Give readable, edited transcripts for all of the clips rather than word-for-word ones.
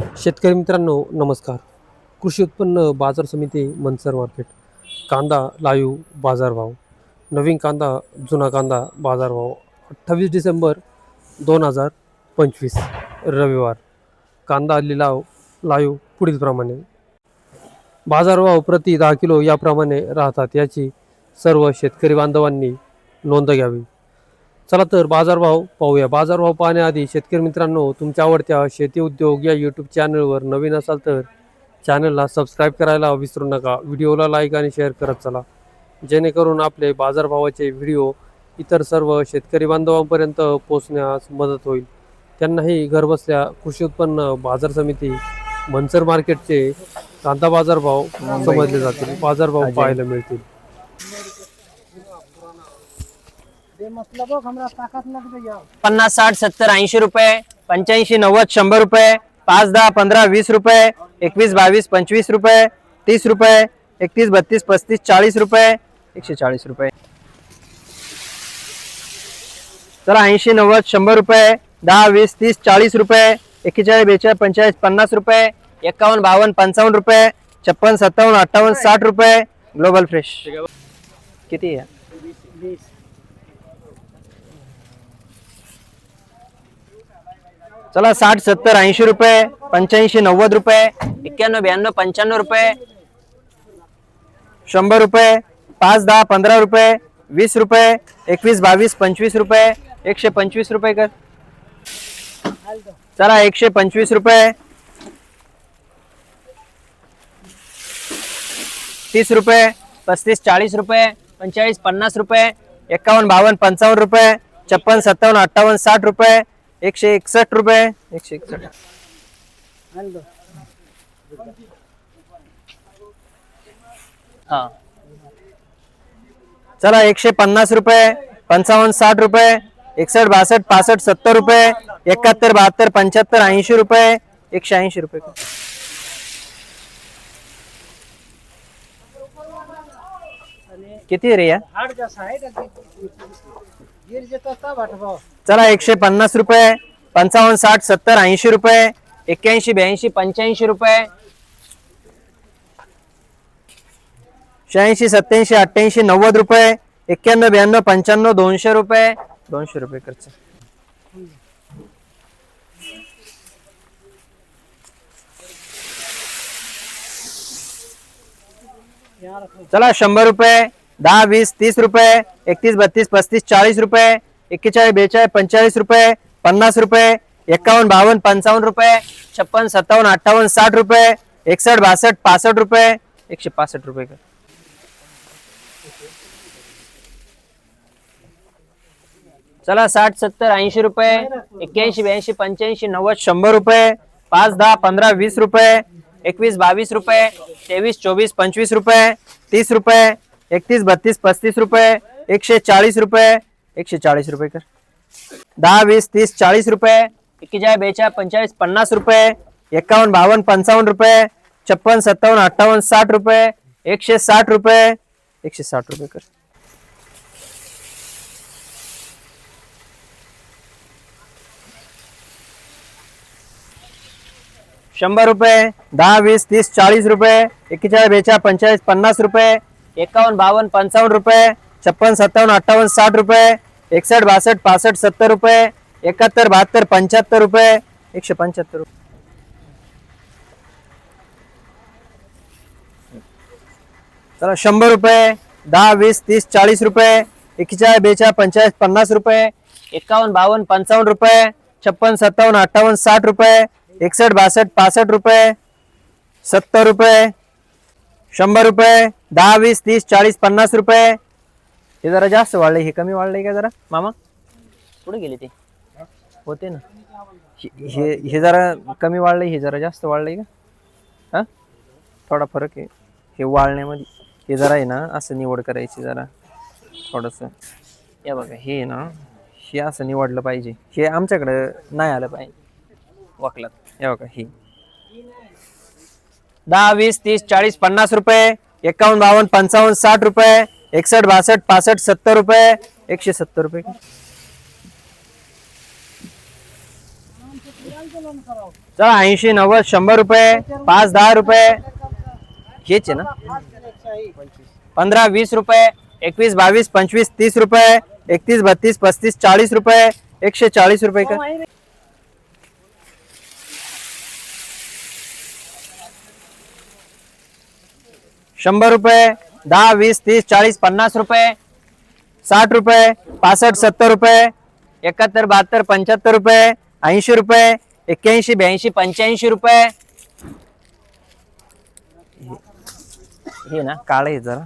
शेतकरी मित्रांनो नमस्कार. कृषी उत्पन्न बाजार समिती मनसर मार्केट कांदा लाईव्ह बाजारभाव. नवीन कांदा जुना कांदा बाजारभाव 28 डिसेंबर 2025 रविवार. कांदा लिलाव लाईव्ह पुढील प्रमाणे. बाजारभाव प्रति 10 किलो याप्रमाणे राहतात, याची सर्व शेतकरी बांधवांनी नोंद घ्यावी. चला तर बाजारभाव पाहूया. बाजारभाव पाहण्याआधी शेतकरी मित्रांनो, तुमच्या आवडत्या शेती उद्योग या यूट्यूब चॅनलवर नवीन असाल तर चॅनलला सबस्क्राईब करायला विसरू नका. व्हिडिओला लाईक आणि शेअर करत चला, जेणेकरून आपले बाजारभावाचे व्हिडिओ इतर सर्व शेतकरी बांधवांपर्यंत पोहोचण्यास मदत होईल. त्यांनाही घरबसल्या कृषी उत्पन्न बाजार समिती मनसर मार्केटचे कांदा बाजारभाव समजले जातील, बाजारभाव पाहायला मिळतील. 50, 60, 70, 80 रुपये, 85, 90, 100 रुपये, 5, 10, 15, 20 रुपये, 21, 22, 25 रुपये, 30 रुपये, 31, 32, 35, 40 रुपये, 140 रुपये. चला 80, 90, 100 रुपये, 10, 20, 30, 40 रुपये, 41, 42, 45, 50 रुपये, 51, 52, 55 रुपये, 56, 57, 58, 60 रुपये. ग्लोबल फ्रेश किती आहे? चला 60, 70, 80 रुपये, 85, 90 रुपये, 91, 92, 95 रुपये, 100 रुपये, 5, 10, 15 रुपये, 20 रुपये, 21, 22, 25 रुपये, 125 रुपये कर. चला 125 रुपये, 30 रुपये, 35, 40 रुपये, 45, 50 रुपये, 51, 52, 55 रुपये, 56, 57, 58, 60 रुपये, 161 रुपये, 161. हाँ चला 150 रुपये, 55, 60 रुपये, 61, 62, 65, 70 रुपये, 71, 72, 75, 80 रुपये, 180 रुपये. किती रे या? चला 150 रुपये, 55, 60, 70, 80 रुपये, 81, 82, 85 रुपये, 86, 87, 88, 90 रुपये, 91, 92, 95, 200 रुपये, 200 रुपये खर्च. चला 100 रुपये, 10, 20, 30 रुपये, 31, 32, 35, 40 रुपये, 41, 42, 45 रुपये, 50 रुपये, 51, 52, 55 रुपये, 56, 57, 58, 60 रुपये, 61, 62, 65 रुपये, 165 रुपये का. चला 60, 70, 80 रुपये, 81, 82, 85, 90, 100 रुपये, 5, 10, 15, 20 रुपये, 21, 22 रुपये, 23, 24, 25 रुपये, 30 रुपये, 31, 32, 35 रुपये, 140 रुपये, 140 रुपये कर. 10, 20, 30, 40 रुपये, 41, 42, 45, 50 रुपये, 51, 52, 55 रुपये, 56, 57, 58, 60 रुपये, 160 रुपये, 160 रुपये कर. शंभर रुपये, 10, 20, 30, 40 रुपये, 41, 42, 45, 50 रुपये, 51, 52, 55 रुपये, 56, 57, 58, 60 रुपये, 61, 62, 65, 70 रुपये, 71, 72, 75 रुपये, 175 रुपये. चला 100 रुपये, 10, 20, 30, 40 रुपये, 41, 42, 45, 50 रुपये, 51, 52, 55 रुपये, 56, 57, 58, 60 रुपये, 61, 62, 65 रुपये, 70 रुपये. 100 रुपये, 10, 20, 30, 40, 50 रुपये. हे जरा जास्त वाढले, हे कमी वाढले का जरा मामा? पुढे गेले ते होते ना. हे जरा कमी वाढले, हे जरा जास्त वाढले का? हा थोडा फरक आहे हे वाढण्यामध्ये. हे जरा आहे ना असं निवड करायची जरा थोडस. या बघा हे ना, हे असं निवडलं पाहिजे, हे आमच्याकडे नाही आलं पाहिजे वाकलात. हे बघा हे 10, 20, 30, 40, 50 रुपये, 51, 52, 55, 60 रुपये, 61, 62, 65, 70 रुपये, 170 रुपये. चला 80 90 100 रुपये 5 10 रुपये हेच आहे ना 15 20 रुपये 21 22 25 30 रुपये 31 32 35 40 रुपये 140 रुपये का 100 रुपये 10 20 30 40 50 रुपये 60 रुपये 65 70 रुपये 71 72 75 रुपये 80 रुपये 81 82 85 रुपये हे ना काळ आहे जरा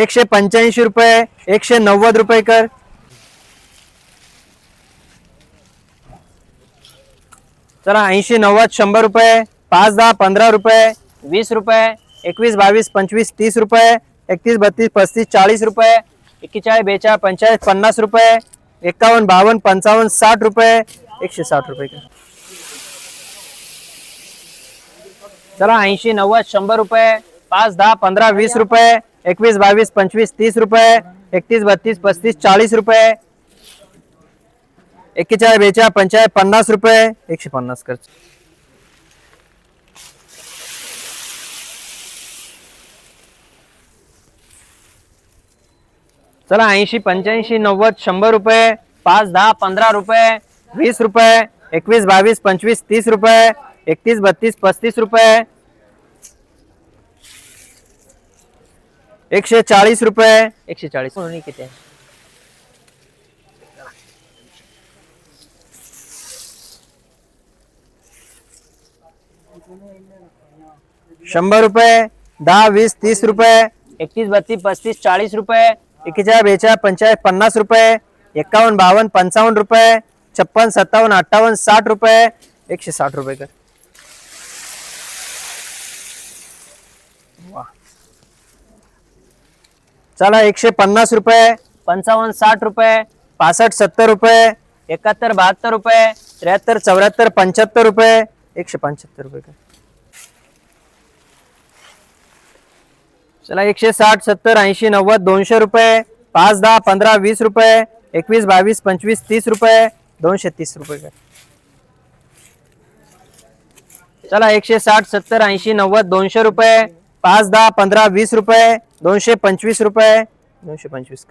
185 रुपये 190 रुपये कर चला 80 90 100 रुपये 5 10 15 रुपये 20 रुपये 21 22 25 30 रुपये 31 32 35 40 रुपये 41 42 45 50 रुपये 51 52 55 60 रुपये 160 रुपये का चला 80 90 100 रुपये 5 10 15 20 रुपये 21 22 25 30 रुपये 31 32 35 40 रुपये 41 42 45 50 रुपये 150 खर्च चला 80 85 90 100 रुपये 5 10 15 रुपये 20 रुपये 21 22 25 30 रुपये 31 32 35 रुपये 140 रुपये 140 म्हणून किती 100 रुपये 10 20 30 रुपये 31 32 35 40 रुपये 41 42 45 50 रुपये 51 52 55 रुपये 56 57 58 60 रुपये 160 रुपये कर चला 150 रुपये 55 60 रुपये 65 70 रुपये 71 72 रुपये 73 74 75 रुपये 175 रुपये का चला 160 70 80 90 200 रुपये 5 10 15 20 रुपये 21 22 25 30 रुपये 230 रुपये का चला 160 70 80 90 200 रुपये 5 10 15 20 रुपये 225 रुपये 225 कर